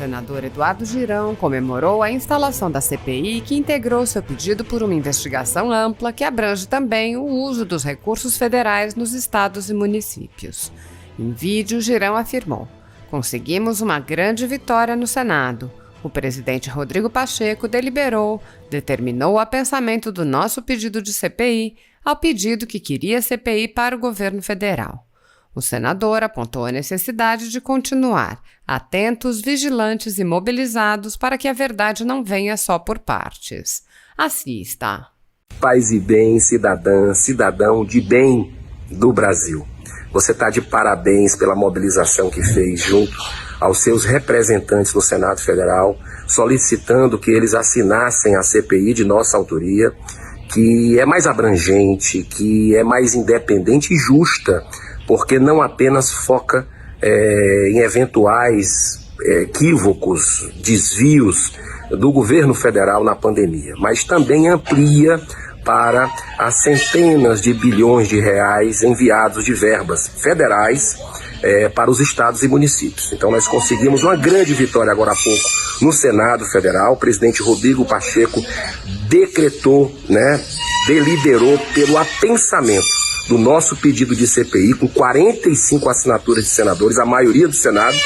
senador Eduardo Girão comemorou a instalação da CPI, que integrou seu pedido por uma investigação ampla que abrange também o uso dos recursos federais nos estados e municípios. Em vídeo, Girão afirmou: "Conseguimos uma grande vitória no Senado. O presidente Rodrigo Pacheco deliberou, determinou o apensamento do nosso pedido de CPI ao pedido que queria CPI para o governo federal." O senador apontou a necessidade de continuar atentos, vigilantes e mobilizados para que a verdade não venha só por partes. Assista. Paz e bem, cidadã, cidadão de bem do Brasil. Você está de parabéns pela mobilização que fez junto aos seus representantes no Senado Federal, solicitando que eles assinassem a CPI de nossa autoria, que é mais abrangente, que é mais independente e justa, porque não apenas foca em eventuais equívocos, desvios do governo federal na pandemia, mas também amplia para as centenas de bilhões de reais enviados de verbas federais para os estados e municípios. Então nós conseguimos uma grande vitória agora há pouco no Senado Federal. O presidente Rodrigo Pacheco decretou, deliberou pelo apensamento do nosso pedido de CPI, com 45 assinaturas de senadores, a maioria do Senado,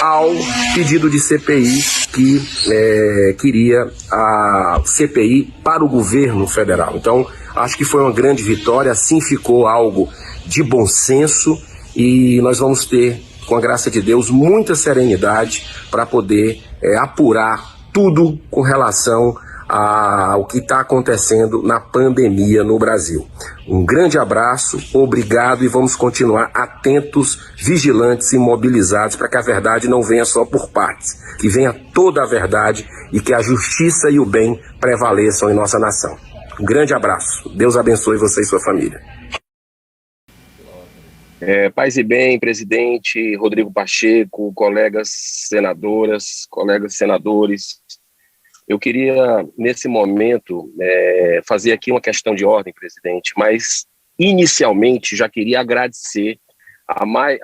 ao pedido de CPI que queria a CPI para o governo federal. Então, acho que foi uma grande vitória, assim ficou algo de bom senso e nós vamos ter, com a graça de Deus, muita serenidade para poder apurar tudo com relação ao que está acontecendo na pandemia no Brasil. Um grande abraço, obrigado e vamos continuar atentos, vigilantes e mobilizados para que a verdade não venha só por partes, que venha toda a verdade e que a justiça e o bem prevaleçam em nossa nação. Um grande abraço, Deus abençoe você e sua família. Paz e bem, presidente Rodrigo Pacheco, colegas senadoras, colegas senadores. Eu queria, nesse momento, fazer aqui uma questão de ordem, presidente, mas, inicialmente, já queria agradecer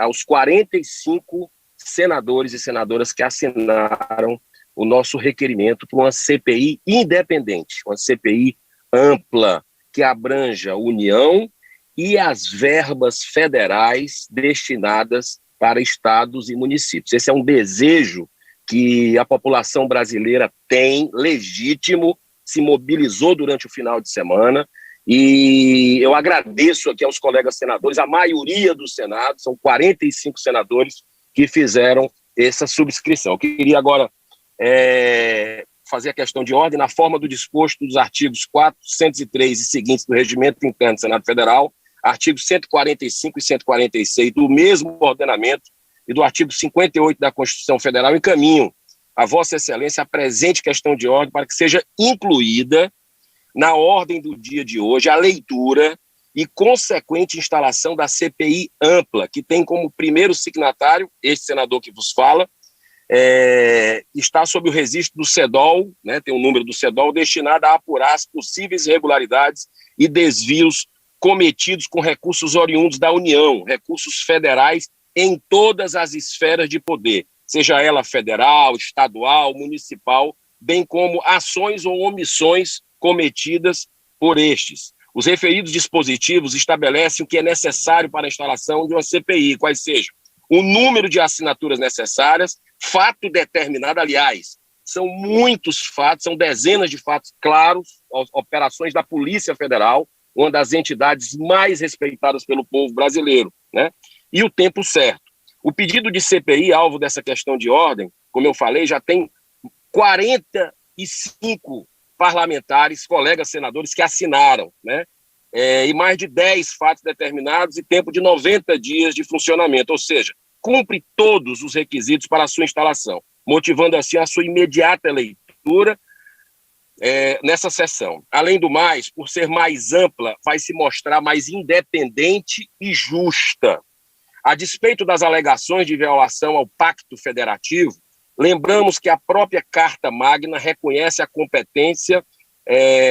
aos 45 senadores e senadoras que assinaram o nosso requerimento para uma CPI independente, uma CPI ampla, que abranja a União e as verbas federais destinadas para estados e municípios. Esse é um desejo que a população brasileira tem, legítimo, se mobilizou durante o final de semana, e eu agradeço aqui aos colegas senadores, a maioria do Senado, são 45 senadores que fizeram essa subscrição. Eu queria agora fazer a questão de ordem na forma do disposto dos artigos 403 e seguintes do Regimento Interno do Senado Federal, artigos 145 e 146 do mesmo ordenamento, e do artigo 58 da Constituição Federal, encaminho a Vossa Excelência a presente questão de ordem para que seja incluída na ordem do dia de hoje a leitura e consequente instalação da CPI ampla, que tem como primeiro signatário, este senador que vos fala, está sob o registro do CEDOL, tem um número do CEDOL, destinado a apurar as possíveis irregularidades e desvios cometidos com recursos oriundos da União, recursos federais, em todas as esferas de poder, seja ela federal, estadual, municipal, bem como ações ou omissões cometidas por estes. Os referidos dispositivos estabelecem o que é necessário para a instalação de uma CPI, quais sejam o número de assinaturas necessárias, fato determinado, aliás, são muitos fatos, são dezenas de fatos claros, operações da Polícia Federal, uma das entidades mais respeitadas pelo povo brasileiro, e o tempo certo. O pedido de CPI, alvo dessa questão de ordem, como eu falei, já tem 45 parlamentares, colegas senadores que assinaram, e mais de 10 fatos determinados e tempo de 90 dias de funcionamento, ou seja, cumpre todos os requisitos para a sua instalação, motivando assim a sua imediata leitura nessa sessão. Além do mais, por ser mais ampla, vai se mostrar mais independente e justa. A despeito das alegações de violação ao Pacto Federativo, lembramos que a própria Carta Magna reconhece a competência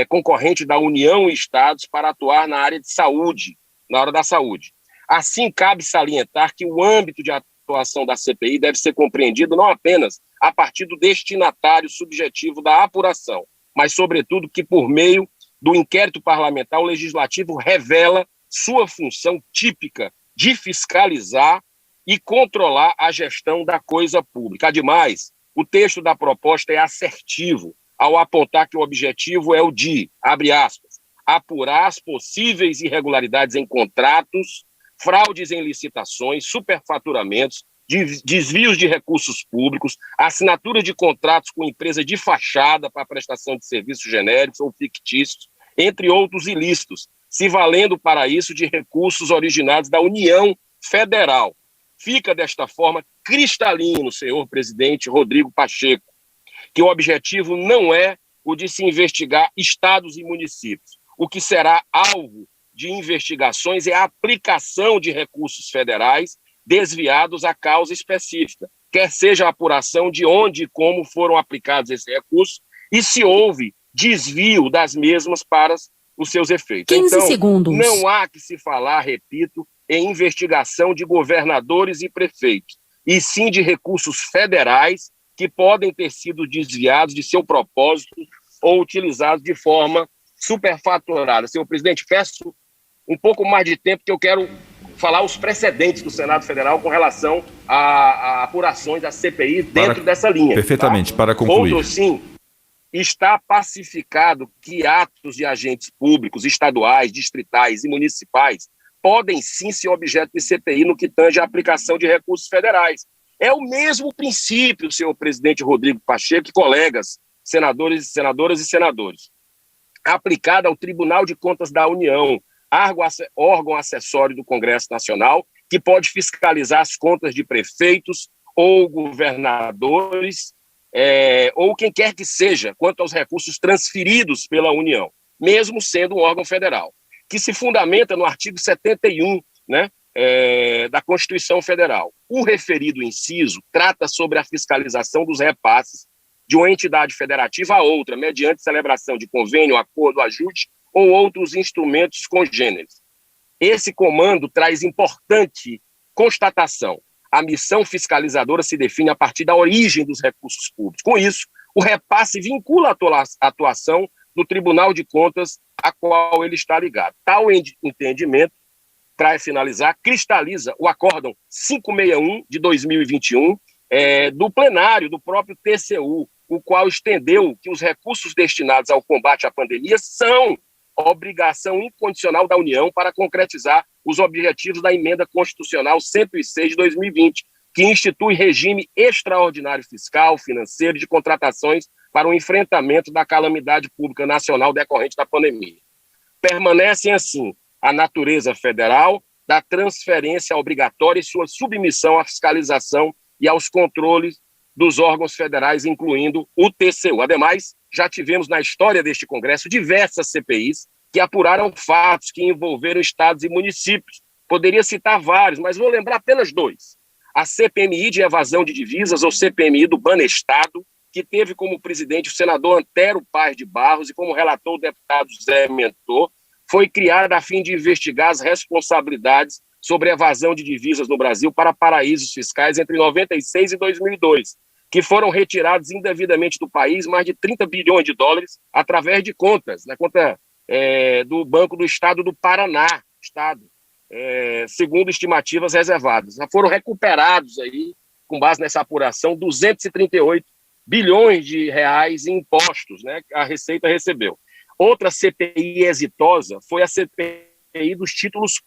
concorrente da União e Estados para atuar na área de saúde, na área da saúde. Assim, cabe salientar que o âmbito de atuação da CPI deve ser compreendido não apenas a partir do destinatário subjetivo da apuração, mas, sobretudo, que por meio do inquérito parlamentar, o Legislativo revela sua função típica de fiscalizar e controlar a gestão da coisa pública. Ademais, o texto da proposta é assertivo ao apontar que o objetivo é o de, abre aspas, apurar as possíveis irregularidades em contratos, fraudes em licitações, superfaturamentos, desvios de recursos públicos, assinatura de contratos com empresa de fachada para prestação de serviços genéricos ou fictícios, entre outros ilícitos, se valendo para isso de recursos originados da União Federal. Fica desta forma cristalino, senhor presidente Rodrigo Pacheco, que o objetivo não é o de se investigar estados e municípios. O que será alvo de investigações é a aplicação de recursos federais desviados à causa específica, quer seja a apuração de onde e como foram aplicados esses recursos e se houve desvio das mesmas para os seus efeitos. 15 então, segundos. Não há que se falar, repito, em investigação de governadores e prefeitos, e sim de recursos federais que podem ter sido desviados de seu propósito ou utilizados de forma superfaturada. Senhor presidente, peço um pouco mais de tempo, que eu quero falar os precedentes do Senado Federal com relação a apurações da CPI dentro dessa linha. Perfeitamente, tá? para concluir. Outro, sim, está pacificado que atos de agentes públicos, estaduais, distritais e municipais podem sim ser objeto de CPI no que tange à aplicação de recursos federais. É o mesmo princípio, senhor presidente Rodrigo Pacheco e colegas, senadores, senadoras e senadores, aplicado ao Tribunal de Contas da União, órgão acessório do Congresso Nacional, que pode fiscalizar as contas de prefeitos ou governadores, ou quem quer que seja, quanto aos recursos transferidos pela União, mesmo sendo um órgão federal, que se fundamenta no artigo 71, da Constituição Federal. O referido inciso trata sobre a fiscalização dos repasses de uma entidade federativa a outra, mediante celebração de convênio, acordo, ajuste ou outros instrumentos congêneres. Esse comando traz importante constatação. A missão fiscalizadora se define a partir da origem dos recursos públicos. Com isso, o repasse vincula a atuação do Tribunal de Contas a qual ele está ligado. Tal entendimento, para finalizar, cristaliza o Acórdão 561 de 2021 do plenário do próprio TCU, o qual estendeu que os recursos destinados ao combate à pandemia são obrigação incondicional da União para concretizar os objetivos da Emenda Constitucional 106 de 2020, que institui regime extraordinário fiscal, financeiro e de contratações para o enfrentamento da calamidade pública nacional decorrente da pandemia. Permanecem, assim, a natureza federal da transferência obrigatória e sua submissão à fiscalização e aos controles dos órgãos federais, incluindo o TCU. Ademais, já tivemos na história deste Congresso diversas CPIs que apuraram fatos que envolveram estados e municípios. Poderia citar vários, mas vou lembrar apenas dois. A CPMI de evasão de divisas, ou CPMI do Banestado, que teve como presidente o senador Antero Paz de Barros e como relator o deputado Zé Mentor, foi criada a fim de investigar as responsabilidades sobre a evasão de divisas no Brasil para paraísos fiscais entre 96 e 2002, que foram retirados indevidamente do país mais de 30 bilhões de dólares através de contas, na conta do Banco do Estado do Paraná, segundo estimativas reservadas. Já foram recuperados aí, com base nessa apuração, 238 bilhões de reais em impostos, que a Receita recebeu. Outra CPI exitosa foi a CPI dos títulos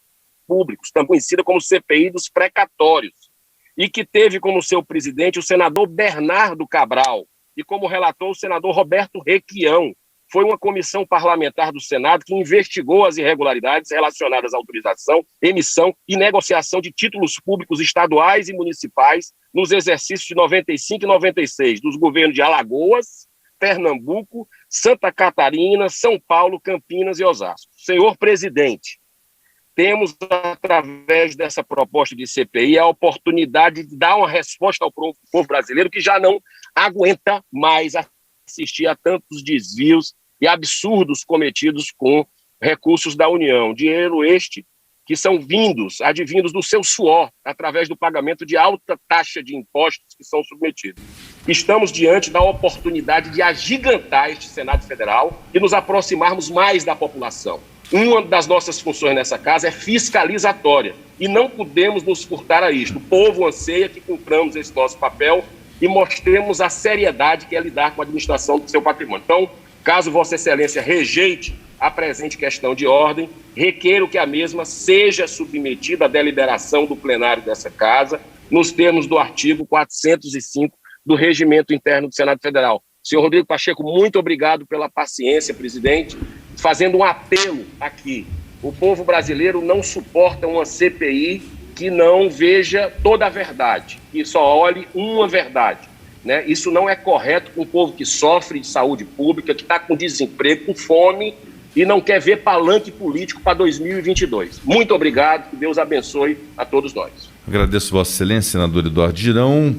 públicos, também conhecida como CPI dos precatórios, e que teve como seu presidente o senador Bernardo Cabral e como relator o senador Roberto Requião. Foi uma comissão parlamentar do Senado que investigou as irregularidades relacionadas à autorização, emissão e negociação de títulos públicos estaduais e municipais nos exercícios de 95 e 96 dos governos de Alagoas, Pernambuco, Santa Catarina, São Paulo, Campinas e Osasco. Senhor presidente, temos, através dessa proposta de CPI, a oportunidade de dar uma resposta ao povo brasileiro que já não aguenta mais assistir a tantos desvios e absurdos cometidos com recursos da União. Dinheiro este que são advindos do seu suor, através do pagamento de alta taxa de impostos que são submetidos. Estamos diante da oportunidade de agigantar este Senado Federal e nos aproximarmos mais da população. Uma das nossas funções nessa casa é fiscalizatória e não podemos nos furtar a isto. O povo anseia que cumpramos esse nosso papel e mostremos a seriedade que é lidar com a administração do seu patrimônio. Então, caso Vossa Excelência rejeite a presente questão de ordem, requeiro que a mesma seja submetida à deliberação do plenário dessa casa, nos termos do artigo 405 do Regimento Interno do Senado Federal. Senhor Rodrigo Pacheco, muito obrigado pela paciência, presidente, fazendo um apelo aqui. O povo brasileiro não suporta uma CPI que não veja toda a verdade, que só olhe uma verdade, né? Isso não é correto com um povo que sofre de saúde pública, que está com desemprego, com fome e não quer ver palanque político para 2022. Muito obrigado, que Deus abençoe a todos nós. Agradeço Vossa Excelência, senador Eduardo Girão.